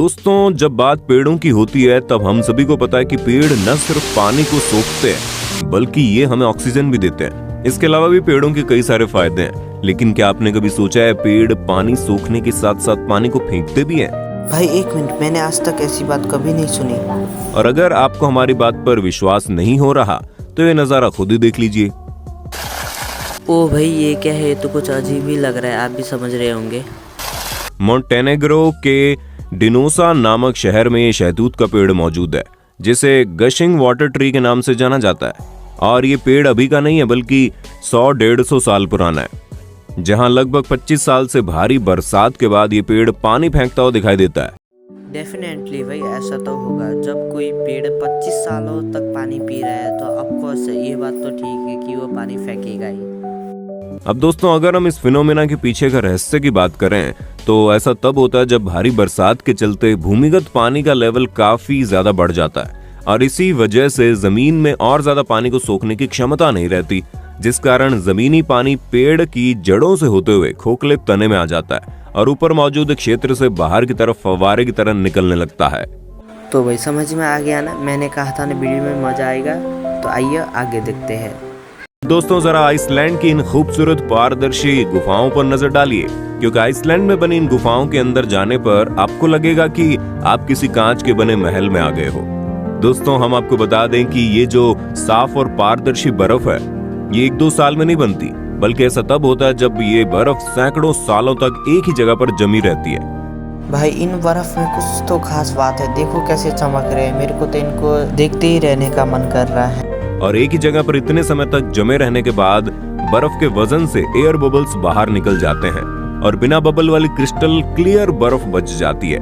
दोस्तों, जब बात पेड़ों की होती है तब हम सभी को पता है कि पेड़ न सिर्फ पानी को सोखते हैं बल्कि ये हमें ऑक्सीजन भी देते हैं। इसके अलावा भी पेड़ों के कई सारे फायदे हैं। लेकिन क्या आपने कभी सोचा है पेड़ पानी सोखने के साथ साथ पानी को फेंकते भी हैं? भाई एक मिनट, मैंने आज तक ऐसी बात कभी नहीं सुनी। और अगर आपको हमारी बात पर विश्वास नहीं हो रहा तो ये नजारा खुद ही देख लीजिए। ओ भाई, ये क्या है? ये तो कुछ अजीब ही लग रहा है, आप भी समझ रहे होंगे। मोंटेनेग्रो के डिनोसा नामक शहर में ये शहतूत का पेड़ मौजूद है, जिसे गशिंग वाटर ट्री के नाम से जाना जाता है। और ये पेड़ अभी का नहीं है बल्कि 100-150 साल पुराना है। जहां लगभग 25 साल से भारी बरसात के बाद ये पेड़ पानी फेंकता हुआ दिखाई देता है। डेफिनेटली भाई, ऐसा तो होगा। जब कोई पेड़ 25 सालों तक पानी पी रहा है तो ऑफकोर्स ये बात तो ठीक है कि वो पानी फेंकेगा ही। अब दोस्तों, अगर हम इस फिनोमेना के पीछे का रहस्य की बात करें तो ऐसा तब होता है जब भारी बरसात के चलते भूमिगत पानी का लेवल काफी ज्यादा बढ़ जाता है और इसी वजह से जमीन में और ज्यादा पानी को सोखने की क्षमता नहीं रहती, जिस कारण जमीनी पानी पेड़ की जड़ों से होते हुए खोखले तने में आ जाता है और ऊपर मौजूद क्षेत्र से बाहर की तरफ फव्वारे की तरह निकलने लगता है। तो भाई समझ में आ गया ना? मैंने कहा था ना वीडियो में मजा आएगा। तो आइए आगे देखते हैं। दोस्तों, जरा आइसलैंड की इन खूबसूरत पारदर्शी गुफाओं पर नजर डालिए, क्योंकि आइसलैंड में बनी इन गुफाओं के अंदर जाने पर आपको लगेगा कि आप किसी कांच के बने महल में आ गए हो। दोस्तों, हम आपको बता दें कि ये जो साफ और पारदर्शी बर्फ है ये 1-2 साल में नहीं बनती, बल्कि ऐसा तब होता है जब ये बर्फ सैकड़ों सालों तक एक ही जगह पर जमी रहती है। भाई इन बर्फ में कुछ तो खास बात है, देखो कैसे चमक रहे हैं। मेरे को तो इनको देखते ही रहने का मन कर रहा है। और एक ही जगह पर इतने समय तक जमे रहने के बाद बर्फ के वजन से एयर बबल्स बाहर निकल जाते हैं और बिना बबल वाली क्रिस्टल क्लियर बर्फ बच जाती है।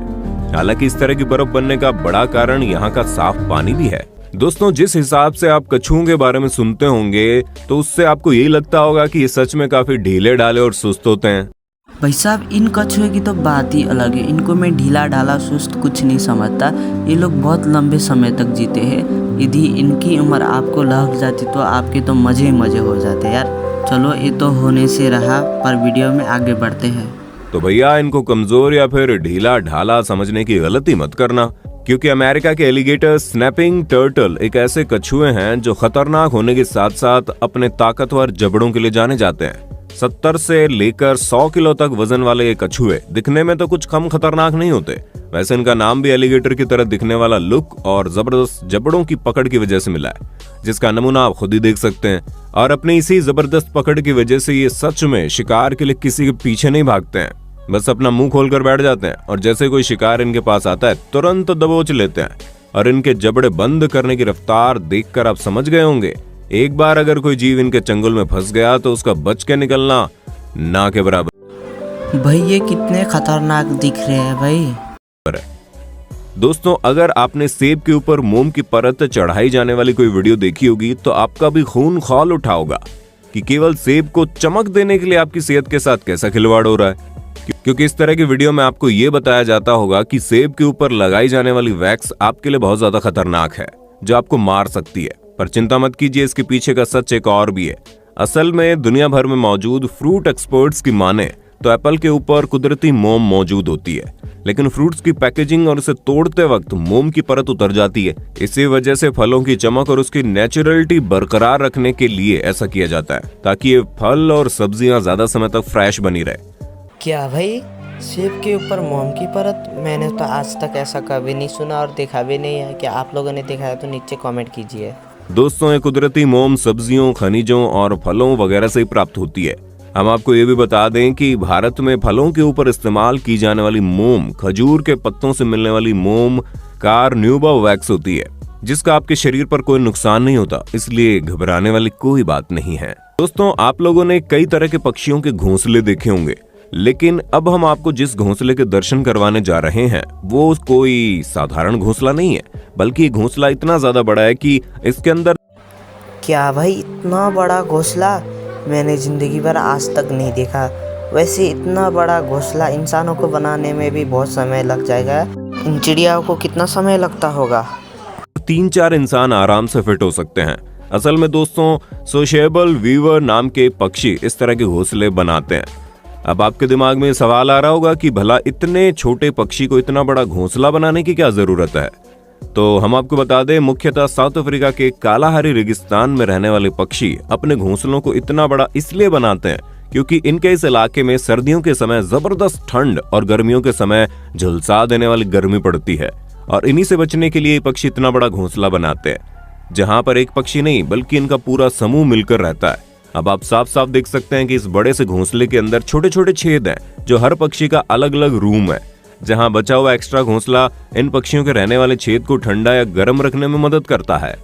हालांकि इस तरह की बर्फ बनने का बड़ा कारण यहाँ का साफ पानी भी है। दोस्तों, जिस हिसाब से आप कछुओं के बारे में सुनते होंगे तो उससे आपको यही लगता होगा कि ये सच में काफी ढीले ढाले और सुस्त होते हैं। भाई साहब, इन कछुए की तो बात ही अलग है। इनको मैं ढीला ढाला सुस्त कुछ नहीं समझता। ये लोग बहुत लंबे समय तक जीते हैं। यदि इनकी उम्र आपको लग जाती तो आपके तो मजे ही मजे हो जाते यार। चलो, ये तो होने से रहा, पर वीडियो में आगे बढ़ते हैं। तो भैया, इनको कमजोर या फिर ढीला ढाला समझने की गलती मत करना, क्योंकि अमेरिका के एलिगेटर स्नैपिंग टर्टल एक ऐसे कछुए हैं जो खतरनाक होने के साथ साथ अपने ताकतवर जबड़ों के लिए जाने जाते हैं। 70 से लेकर 100 किलो तक वजन वाले ये कछुए दिखने में तो कुछ कम खतरनाक नहीं होते। वैसे इनका नाम भी एलिगेटर की तरह दिखने वाला लुक और जबरदस्त जबड़ों की पकड़ की वजह से मिला है, जिसका नमूना आप खुद ही देख सकते हैं। और अपनी इसी जबरदस्त पकड़ की वजह से ये सच में शिकार के लिए किसी के पीछे नहीं भागते हैं, बस अपना मुंह खोलकर बैठ जाते हैं और जैसे कोई शिकार इनके पास आता है तुरंत दबोच लेते हैं। और इनके जबड़े बंद करने की रफ्तार देखकर आप समझ गए होंगे, एक बार अगर कोई जीव इनके चंगुल में फंस गया तो उसका बच के निकलना ना के बराबर। भाई ये कितने खतरनाक दिख रहे हैं भाई। दोस्तों, अगर आपने सेब के ऊपर मोम की परत चढ़ाई जाने वाली कोई वीडियो देखी होगी तो आपका भी खून खौल उठा होगा कि केवल सेब को चमक देने के लिए आपकी सेहत के साथ कैसा खिलवाड़ हो रहा है। क्योंकि इस तरह की वीडियो में आपको ये बताया जाता होगा कि सेब के ऊपर लगाई जाने वाली वैक्स आपके लिए बहुत ज्यादा खतरनाक है, जो आपको मार सकती है। पर चिंता मत कीजिए, इसके पीछे का सच एक और भी है। असल में दुनिया भर में मौजूद फ्रूट एक्सपर्ट्स की माने तो एप्पल के ऊपर कुदरती मोम मौजूद होती है, लेकिन फ्रूट्स की पैकेजिंग और उसे तोड़ते वक्त मोम की परत उतर जाती है। इसी वजह से फलों की चमक और उसकी नेचुरलिटी बरकरार रखने के लिए ऐसा किया जाता है, ताकि ये फल और सब्जियां ज्यादा समय तक फ्रेश बनी रहे। क्या भाई, सेब के ऊपर मोम की परत? मैंने तो आज तक ऐसा कभी नहीं सुना और देखा भी नहीं है। क्या आप लोगों ने देखा है तो नीचे कमेंट कीजिए। दोस्तों, ये कुदरती मोम सब्जियों, खनिजों और फलों वगैरह से ही प्राप्त होती है। हम आपको ये भी बता दें कि भारत में फलों के ऊपर इस्तेमाल की जाने वाली मोम खजूर के पत्तों से मिलने वाली मोम कार्न्यूबा वैक्स होती है, जिसका आपके शरीर पर कोई नुकसान नहीं होता, इसलिए घबराने वाली कोई बात नहीं है। दोस्तों, आप लोगों ने कई तरह के पक्षियों के घोंसले देखे होंगे, लेकिन अब हम आपको जिस घोंसले के दर्शन करवाने जा रहे हैं वो कोई साधारण घोंसला नहीं है, बल्कि ये घोंसला इतना ज्यादा बड़ा है कि इसके अंदर। क्या भाई, इतना बड़ा घोंसला मैंने जिंदगी भर आज तक नहीं देखा। वैसे इतना बड़ा घोंसला इंसानों को बनाने में भी बहुत समय लग जाएगा। इन चिड़ियाओं को कितना समय लगता होगा? 3-4 इंसान आराम से फिट हो सकते हैं। असल में दोस्तों, सोशेबल वीवर नाम के पक्षी इस तरह के घोंसले बनाते हैं। अब आपके दिमाग में सवाल आ रहा होगा कि भला इतने छोटे पक्षी को इतना बड़ा घोंसला बनाने की क्या जरूरत है। तो हम आपको बता दें, मुख्यतः साउथ अफ्रीका के कालाहारी रेगिस्तान में रहने वाले पक्षी अपने घोंसलों को इतना बड़ा इसलिए बनाते हैं क्योंकि इनके इस इलाके में सर्दियों के समय जबरदस्त ठंड और गर्मियों के समय झुलसा देने वाली गर्मी पड़ती है, और इन्हीं से बचने के लिए ये पक्षी इतना बड़ा घोंसला बनाते हैं जहां पर एक पक्षी नहीं बल्कि इनका पूरा समूह मिलकर रहता है। अब आप साफ साफ देख सकते हैं कि इस बड़े से घोंसले के अंदर छोटे छोटे छेद हैं जो हर पक्षी का अलग अलग रूम है, जहां बचा हुआ एक्स्ट्रा घोंसला इन पक्षियों के रहने वाले छेद को ठंडा या गर्म रखने में मदद करता है।